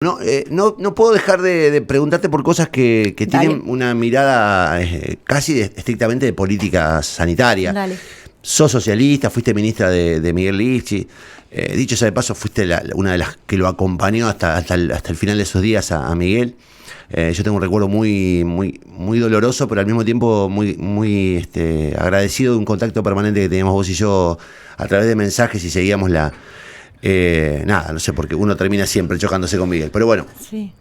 No puedo dejar de preguntarte por cosas que tienen una mirada casi estrictamente de política sanitaria. Dale. Sos socialista, fuiste ministra de Miguel Lichi. Dicho sea de paso, fuiste una de las que lo acompañó hasta el final de esos días a Miguel. Yo tengo un recuerdo muy doloroso, pero al mismo tiempo muy agradecido de un contacto permanente que teníamos vos y yo a través de mensajes y seguíamos nada, no sé, porque uno termina siempre chocándose con Miguel. Pero bueno, Sí.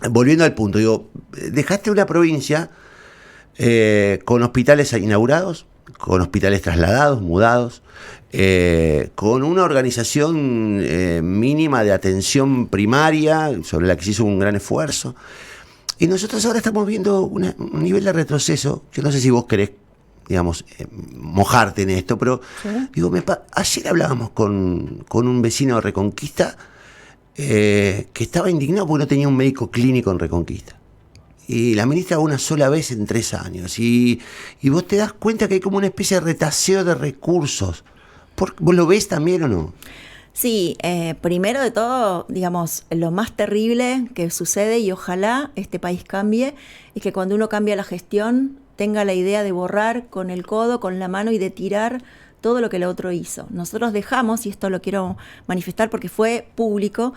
volviendo al punto, digo, dejaste una provincia con hospitales inaugurados, con hospitales trasladados, mudados, con una organización mínima de atención primaria, sobre la que se hizo un gran esfuerzo. Y nosotros ahora estamos viendo un nivel de retroceso. Yo no sé si vos querés, digamos, mojarte en esto, pero ¿Sí? digo, ayer hablábamos con un vecino de Reconquista que estaba indignado porque no tenía un médico clínico en Reconquista. Y la ministra una sola vez en 3 años. Y vos te das cuenta que hay como una especie de retaseo de recursos. ¿Vos lo ves también o no? Sí, primero de todo, digamos, lo más terrible que sucede, y ojalá este país cambie, es que cuando uno cambia la gestión, tenga la idea de borrar con el codo, con la mano y de tirar todo lo que el otro hizo. Nosotros dejamos, y esto lo quiero manifestar porque fue público,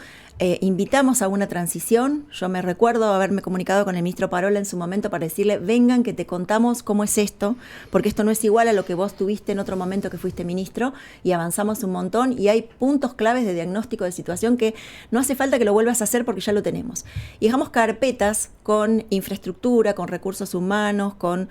invitamos a una transición. Yo me recuerdo haberme comunicado con el ministro Parola en su momento para decirle, vengan que te contamos cómo es esto, porque esto no es igual a lo que vos tuviste en otro momento que fuiste ministro, y avanzamos un montón, y hay puntos claves de diagnóstico de situación que no hace falta que lo vuelvas a hacer porque ya lo tenemos. Y dejamos carpetas con infraestructura, con recursos humanos, con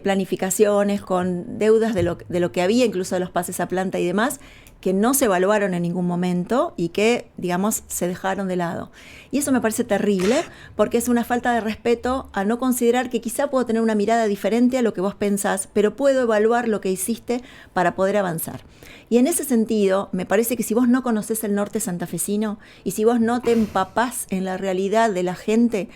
planificaciones, con deudas de lo que había, incluso de los pases a planta y demás, que no se evaluaron en ningún momento y que, digamos, se dejaron de lado. Y eso me parece terrible porque es una falta de respeto a no considerar que quizá puedo tener una mirada diferente a lo que vos pensás, pero puedo evaluar lo que hiciste para poder avanzar. Y en ese sentido, me parece que si vos no conocés el norte santafesino y si vos no te empapás en la realidad de la gente,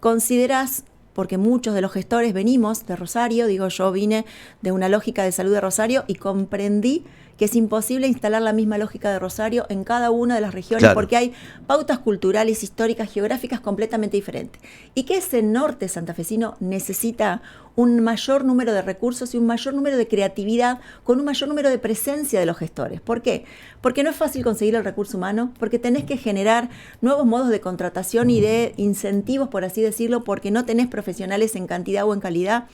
considerás, porque muchos de los gestores venimos de Rosario, digo, yo vine de una lógica de salud de Rosario y comprendí que es imposible instalar la misma lógica de Rosario en cada una de las regiones, claro, porque hay pautas culturales, históricas, geográficas completamente diferentes. Y que ese norte santafesino necesita un mayor número de recursos y un mayor número de creatividad con un mayor número de presencia de los gestores. ¿Por qué? Porque no es fácil conseguir el recurso humano, porque tenés que generar nuevos modos de contratación y de incentivos, por así decirlo, porque no tenés profesionales en cantidad o en calidad,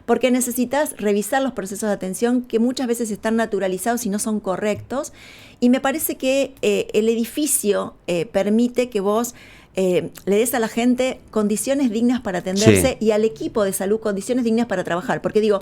porque necesitas revisar los procesos de atención que muchas veces están naturalizados y no son correctos. Y me parece que el edificio permite que vos le des a la gente condiciones dignas para atenderse, sí, y al equipo de salud condiciones dignas para trabajar. Porque digo,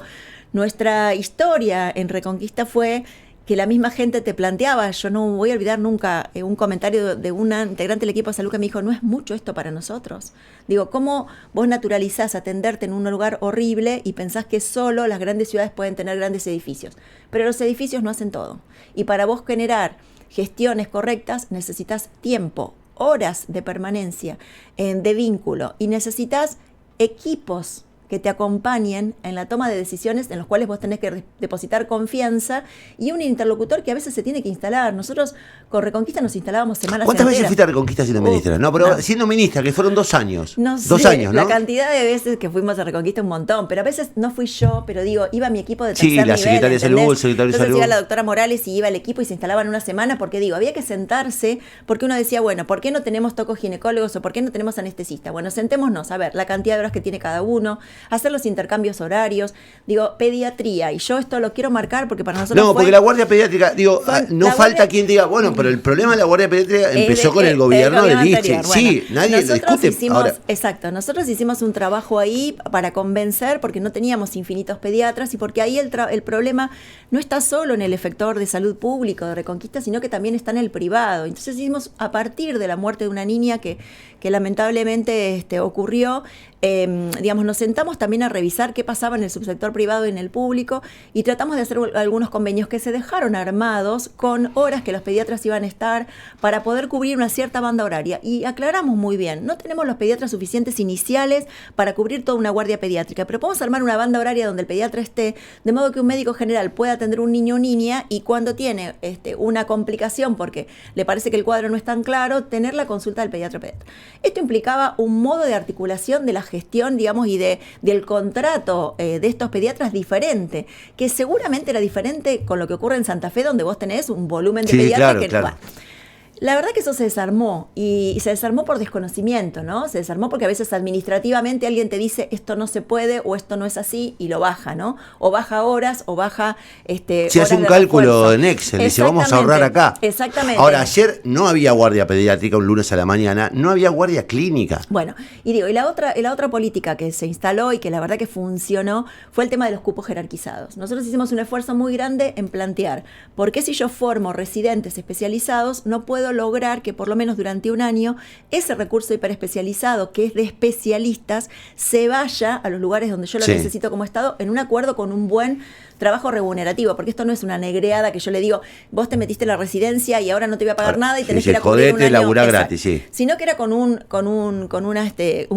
nuestra historia en Reconquista fue que la misma gente te planteaba, yo no voy a olvidar nunca un comentario de una integrante del equipo de salud que me dijo, no es mucho esto para nosotros. Digo, ¿cómo vos naturalizás atenderte en un lugar horrible y pensás que solo las grandes ciudades pueden tener grandes edificios? Pero los edificios no hacen todo. Y para vos generar gestiones correctas necesitas tiempo, horas de permanencia, de vínculo, y necesitas equipos que te acompañen en la toma de decisiones en los cuales vos tenés que depositar confianza y un interlocutor que a veces se tiene que instalar. Nosotros con Reconquista nos instalábamos semanas enteras. ¿Cuántas veces fuiste a Reconquista siendo ministra? No, pero siendo ministra, que fueron 2 años. No sé, 2 años, ¿no? La cantidad de veces que fuimos a Reconquista un montón, pero a veces no fui yo, pero digo, iba mi equipo de tercer nivel. Sí, la secretaria de salud, el secretario de salud. Entonces iba la doctora Morales y iba el equipo y se instalaban una semana, porque digo, había que sentarse, porque uno decía, bueno, ¿por qué no tenemos tocoginecólogos o por qué no tenemos anestesistas? Bueno, sentémonos a ver la cantidad de horas que tiene cada uno, hacer los intercambios horarios, digo, pediatría, y yo esto lo quiero marcar porque para nosotros porque la guardia pediátrica, digo, no falta quien diga, bueno, pero el problema de la guardia pediátrica empezó con el gobierno del Lichi. Sí, nadie lo discute. Exacto, nosotros hicimos un trabajo ahí para convencer, porque no teníamos infinitos pediatras y porque ahí el problema no está solo en el efector de salud público de Reconquista, sino que también está en el privado. Entonces hicimos, a partir de la muerte de una niña que lamentablemente ocurrió, digamos, nos sentamos empezamos también a revisar qué pasaba en el subsector privado y en el público, y tratamos de hacer algunos convenios que se dejaron armados con horas que los pediatras iban a estar para poder cubrir una cierta banda horaria. Y aclaramos muy bien, no tenemos los pediatras suficientes iniciales para cubrir toda una guardia pediátrica, pero podemos armar una banda horaria donde el pediatra esté, de modo que un médico general pueda atender un niño o niña, y cuando tiene una complicación porque le parece que el cuadro no es tan claro, tener la consulta del pediatra. Esto implicaba un modo de articulación de la gestión, digamos, y del contrato de estos pediatras diferente, que seguramente era diferente con lo que ocurre en Santa Fe, donde vos tenés un volumen de pediatras claro. Bueno, la verdad que eso se desarmó, y se desarmó por desconocimiento, ¿no? Se desarmó porque a veces administrativamente alguien te dice esto no se puede o esto no es así, y lo baja, ¿no? O baja horas, o baja se hace un cálculo en Excel, dice vamos a ahorrar acá. Exactamente. Ahora, ayer no había guardia pediátrica, un lunes a la mañana, no había guardia clínica. Bueno, y la otra política que se instaló y que la verdad que funcionó fue el tema de los cupos jerarquizados. Nosotros hicimos un esfuerzo muy grande en plantear, ¿por qué si yo formo residentes especializados no puedo lograr que por lo menos durante un año ese recurso hiperespecializado que es de especialistas se vaya a los lugares donde yo lo necesito como Estado, en un acuerdo con un buen trabajo remunerativo? Porque esto no es una negreada que yo le digo, vos te metiste en la residencia y ahora no te voy a pagar nada y tenés que ir a cubrir un año, laburar gratis, sino que era con un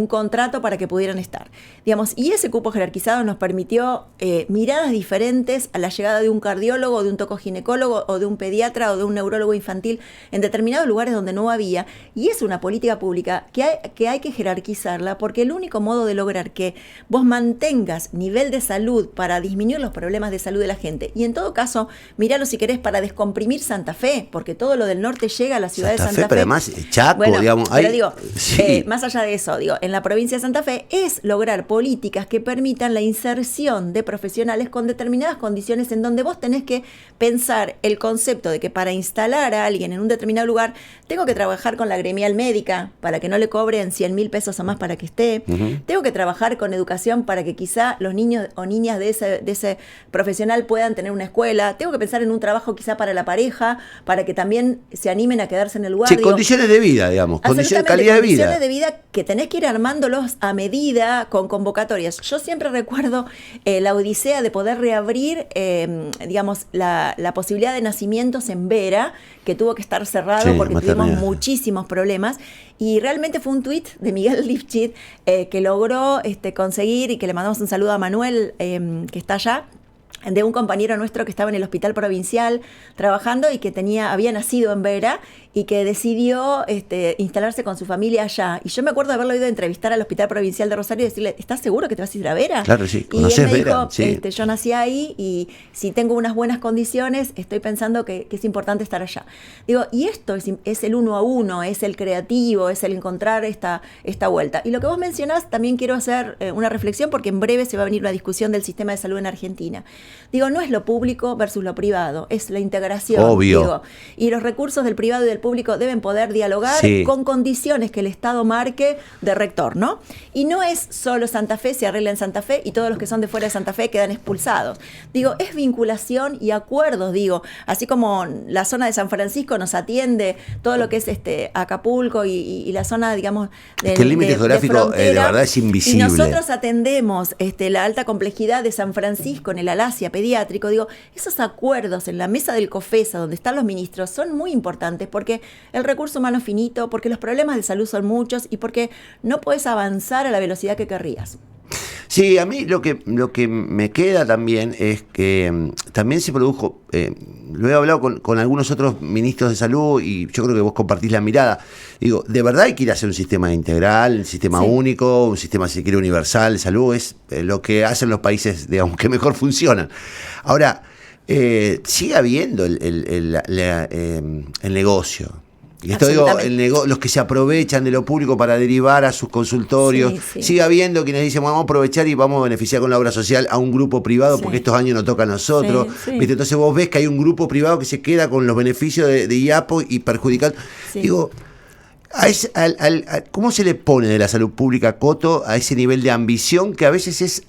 contrato para que pudieran estar, digamos. Y ese cupo jerarquizado nos permitió miradas diferentes a la llegada de un cardiólogo, de un tocoginecólogo, o de un pediatra, o de un neurólogo infantil en determinados lugares donde no había. Y es una política pública que hay que jerarquizarla, porque el único modo de lograr que vos mantengas nivel de salud para disminuir los problemas de salud de la gente, y en todo caso, míralo si querés para descomprimir Santa Fe, porque todo lo del norte llega a la ciudad de Santa Fe. Pero además, Chaco, bueno, digamos. Pero digo, más allá de eso, digo, en la provincia de Santa Fe es lograr políticas que permitan la inserción de profesionales con determinadas condiciones, en donde vos tenés que pensar el concepto de que para instalar a alguien en un determinado lugar, tengo que trabajar con la gremial médica para que no le cobren 100.000 pesos o más para que esté. Tengo que trabajar con educación para que quizá los niños o niñas de ese profesional puedan tener una escuela. Tengo que pensar en un trabajo quizá para la pareja, para que también se animen a quedarse en el lugar. Sí, condiciones de vida, digamos, calidad de vida. Condiciones de vida que tenés que ir armándolos a medida con convocatorias. Yo siempre recuerdo la odisea de poder reabrir, digamos, la posibilidad de nacimientos en Vera, que tuvo que estar cerrado porque tuvimos muchísimos problemas, y realmente fue un tuit de Miguel Lifchit que logró conseguir, y que le mandamos un saludo a Manuel, que está allá, de un compañero nuestro que estaba en el hospital provincial trabajando y que había nacido en Vera y que decidió instalarse con su familia allá. Y yo me acuerdo de haberlo ido a entrevistar al hospital provincial de Rosario y decirle, ¿estás seguro que te vas a ir a Vera? Claro, sí. Y él me Vera, dijo, sí. Yo nací ahí y si tengo unas buenas condiciones, estoy pensando que es importante estar allá. Digo, y esto es el 1 a 1, es el creativo, es el encontrar esta vuelta. Y lo que vos mencionás, también quiero hacer una reflexión, porque en breve se va a venir una discusión del sistema de salud en Argentina. Digo, no es lo público versus lo privado, es la integración. Obvio. Digo, y los recursos del privado y del público deben poder dialogar con condiciones que el Estado marque de rector, ¿no? Y no es solo Santa Fe, se arregla en Santa Fe y todos los que son de fuera de Santa Fe quedan expulsados. Digo, es vinculación y acuerdos, digo, así como la zona de San Francisco nos atiende todo lo que es Acapulco y la zona, digamos, es que el límite geográfico de verdad es invisible. Y nosotros atendemos la alta complejidad de San Francisco en el Alasia pediátrico. Digo, esos acuerdos en la mesa del COFESA, donde están los ministros, son muy importantes, porque el recurso humano es finito, porque los problemas de salud son muchos y porque no puedes avanzar a la velocidad que querrías. Sí, a mí lo que me queda también es que también se produjo, lo he hablado con algunos otros ministros de salud y yo creo que vos compartís la mirada. Digo, de verdad hay que ir a hacer un sistema integral, un sistema único, un sistema, si quiere, universal de salud. Es lo que hacen los países, digamos, que mejor funcionan. Ahora, sigue habiendo el negocio. Y esto digo, los que se aprovechan de lo público para derivar a sus consultorios. Sigue habiendo quienes dicen, vamos a aprovechar y vamos a beneficiar con la obra social a un grupo privado porque estos años nos toca a nosotros. ¿Viste? Entonces vos ves que hay un grupo privado que se queda con los beneficios de IAPO y perjudicando. Digo, ¿cómo se le pone de la salud pública coto a ese nivel de ambición que a veces es...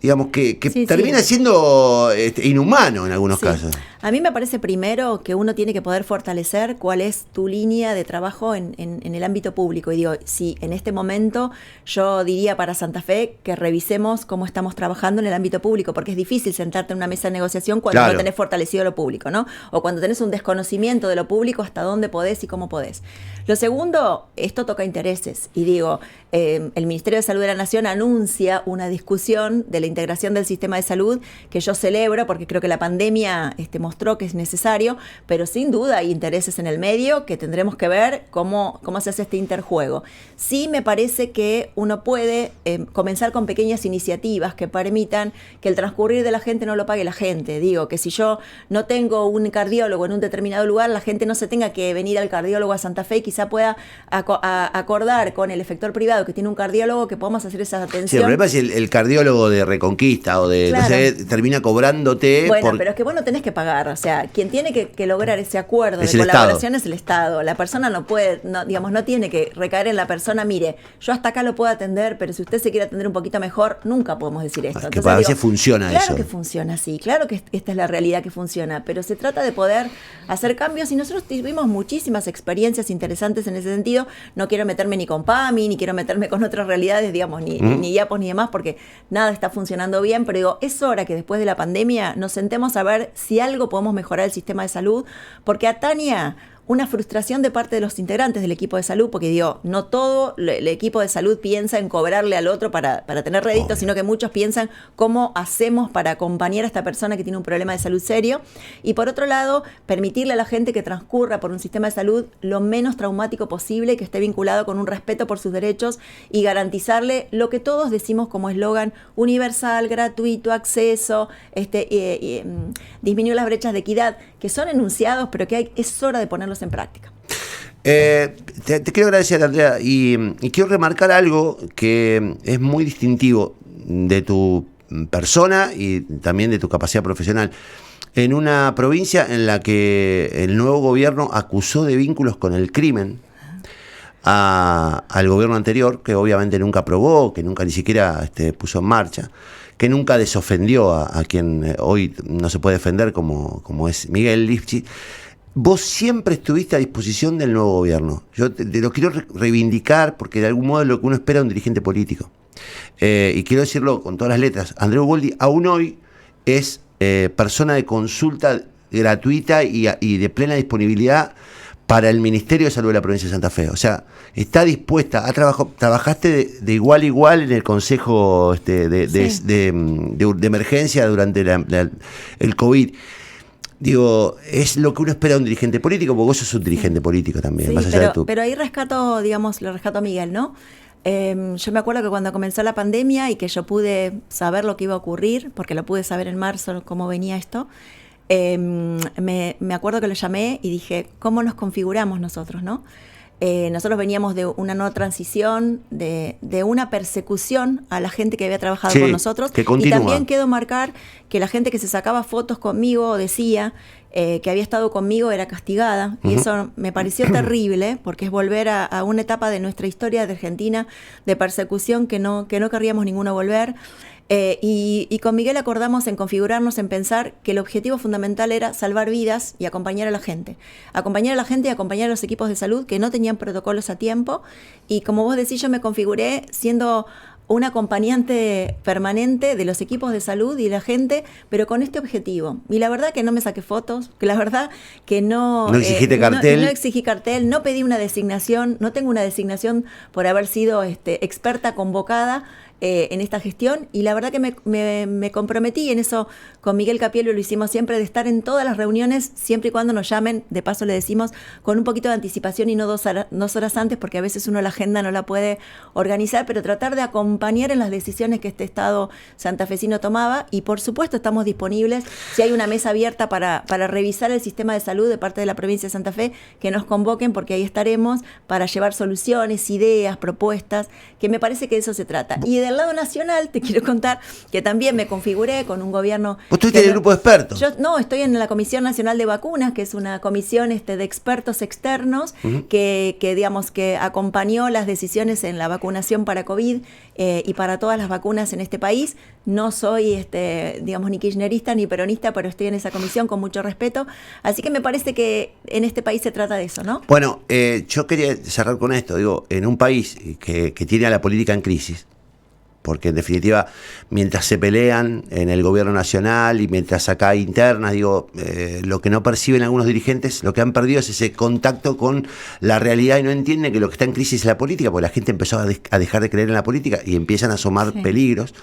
digamos que termina siendo inhumano en algunos casos? A mí me parece primero que uno tiene que poder fortalecer cuál es tu línea de trabajo en el ámbito público. Y digo, sí, en este momento yo diría para Santa Fe que revisemos cómo estamos trabajando en el ámbito público, porque es difícil sentarte en una mesa de negociación cuando Claro. no tenés fortalecido lo público, ¿no? O cuando tenés un desconocimiento de lo público, hasta dónde podés y cómo podés. Lo segundo, esto toca intereses. Y digo, el Ministerio de Salud de la Nación anuncia una discusión de la integración del sistema de salud que yo celebro porque creo que la pandemia mostró que es necesario, pero sin duda hay intereses en el medio que tendremos que ver cómo se hace este interjuego. Sí me parece que uno puede comenzar con pequeñas iniciativas que permitan que el transcurrir de la gente no lo pague la gente. Digo, que si yo no tengo un cardiólogo en un determinado lugar, la gente no se tenga que venir al cardiólogo a Santa Fe y quizá pueda acordar con el efector privado que tiene un cardiólogo que podamos hacer esa atención. Sí, el problema es el cardiólogo de Reconquista o de, claro, no sé, termina cobrándote. Bueno, pero es que vos no tenés que pagar. O sea, quien tiene que lograr ese acuerdo de colaboración es el Estado. La persona no puede, no tiene que recaer en la persona, mire, yo hasta acá lo puedo atender, pero si usted se quiere atender un poquito mejor, nunca podemos decir esto. Que a veces funciona claro eso. Claro que funciona así, claro que esta es la realidad que funciona, pero se trata de poder hacer cambios y nosotros tuvimos muchísimas experiencias interesantes en ese sentido. No quiero meterme ni con PAMI, ni quiero meterme con otras realidades, digamos, ni IAPOS ni demás, porque nada está funcionando bien, pero digo, es hora que después de la pandemia nos sentemos a ver si algo podemos mejorar el sistema de salud, porque atañe una frustración de parte de los integrantes del equipo de salud, porque digo, no todo el equipo de salud piensa en cobrarle al otro para tener rédito, sino que muchos piensan cómo hacemos para acompañar a esta persona que tiene un problema de salud serio. Y por otro lado, permitirle a la gente que transcurra por un sistema de salud lo menos traumático posible, que esté vinculado con un respeto por sus derechos y garantizarle lo que todos decimos como eslogan: universal, gratuito, acceso, disminuir las brechas de equidad, que son enunciados, pero que es hora de ponerlos en práctica. Te quiero agradecer, Andrea, y quiero remarcar algo que es muy distintivo de tu persona y también de tu capacidad profesional. En una provincia en la que el nuevo gobierno acusó de vínculos con el crimen al gobierno anterior, que obviamente nunca aprobó, que nunca ni siquiera puso en marcha, que nunca desofendió a quien hoy no se puede defender como es Miguel Lifchitz. Vos siempre estuviste a disposición del nuevo gobierno. Yo te lo quiero reivindicar porque de algún modo es lo que uno espera de un dirigente político. Y quiero decirlo con todas las letras. Andrea Uboldi aún hoy es persona de consulta gratuita y de plena disponibilidad para el Ministerio de Salud de la provincia de Santa Fe. O sea, está dispuesta, trabajaste de igual a igual en el Consejo de Emergencia durante el COVID. Digo, es lo que uno espera de un dirigente político, porque vos sos un dirigente político también, sí, más allá de tú. Pero ahí lo rescato a Miguel, ¿no? Yo me acuerdo que cuando comenzó la pandemia y que yo pude saber lo que iba a ocurrir, porque lo pude saber en marzo, cómo venía esto, me acuerdo que lo llamé y dije, ¿cómo nos configuramos nosotros, no? Nosotros veníamos de una no transición, de una persecución a la gente que había trabajado con nosotros. Que continúa. Y también quedó marcar que la gente que se sacaba fotos conmigo decía que había estado conmigo era castigada. Y eso me pareció terrible, porque es volver a una etapa de nuestra historia de Argentina de persecución que no querríamos ninguno volver. Y con Miguel acordamos en configurarnos, en pensar que el objetivo fundamental era salvar vidas y acompañar a la gente. Acompañar a la gente y acompañar a los equipos de salud que no tenían protocolos a tiempo. Y como vos decís, yo me configuré siendo un acompañante permanente de los equipos de salud y la gente, pero con este objetivo. Y la verdad que no me saqué fotos, que la verdad que no... No exigiste cartel. No exigí cartel, no pedí una designación, no tengo una designación por haber sido experta convocada en esta gestión, y la verdad que me comprometí en eso con Miguel Capielo, lo hicimos siempre, de estar en todas las reuniones, siempre y cuando nos llamen, de paso le decimos, con un poquito de anticipación y no 2 horas antes, porque a veces uno la agenda no la puede organizar, pero tratar de acompañar en las decisiones que este Estado santafesino tomaba. Y por supuesto estamos disponibles, si hay una mesa abierta para revisar el sistema de salud de parte de la provincia de Santa Fe, que nos convoquen, porque ahí estaremos para llevar soluciones, ideas, propuestas, que me parece que de eso se trata. Y del lado nacional te quiero contar que también me configuré con un gobierno... ¿Vos estuviste en el grupo de expertos? Yo no, estoy en la Comisión Nacional de Vacunas, que es una comisión de expertos externos que digamos que acompañó las decisiones en la vacunación para COVID y para todas las vacunas en este país. No soy digamos ni kirchnerista ni peronista, pero estoy en esa comisión con mucho respeto. Así que me parece que en este país se trata de eso, ¿no? Bueno, yo quería cerrar con esto. Digo, en un país que tiene a la política en crisis, porque en definitiva, mientras se pelean en el gobierno nacional y mientras acá hay internas, digo, lo que no perciben algunos dirigentes, lo que han perdido es ese contacto con la realidad y no entienden que lo que está en crisis es la política, porque la gente empezó a dejar de creer en la política y empiezan a asomar peligros.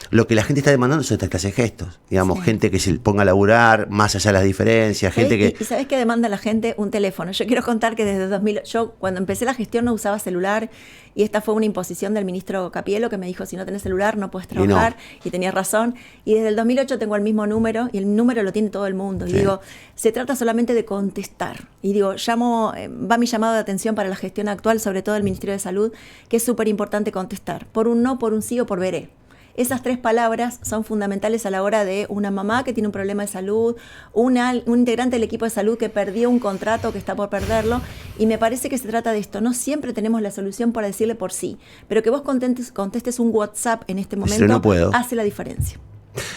Lo que la gente está demandando son estas clases de gestos, digamos, gente que se ponga a laburar más allá de las diferencias, gente que... ¿Y sabés qué demanda la gente? Un teléfono. Yo quiero contar que desde 2000, yo cuando empecé la gestión no usaba celular y esta fue una imposición del ministro Capielo que me dijo, si no tenés celular no puedes trabajar, y tenía razón, y desde el 2008 tengo el mismo número y el número lo tiene todo el mundo, y digo, se trata solamente de contestar, y digo, va mi llamado de atención para la gestión actual, sobre todo el Ministerio de Salud, que es súper importante contestar, por un no, por un sí o por veré. Esas 3 palabras son fundamentales a la hora de una mamá que tiene un problema de salud, un integrante del equipo de salud que perdió un contrato, que está por perderlo, y me parece que se trata de esto. No siempre tenemos la solución para decirle por sí, pero que vos contestes un WhatsApp en este momento hace la diferencia.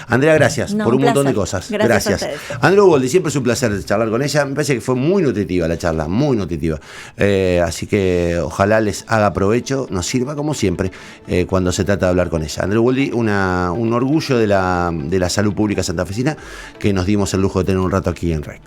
Andrea, gracias por un montón de cosas. Gracias. Andrea Uboldi, siempre es un placer charlar con ella. Me parece que fue muy nutritiva la charla, muy nutritiva. Así que ojalá les haga provecho, nos sirva como siempre cuando se trata de hablar con ella. Andrea Uboldi, un orgullo de la salud pública santafesina que nos dimos el lujo de tener un rato aquí en REC.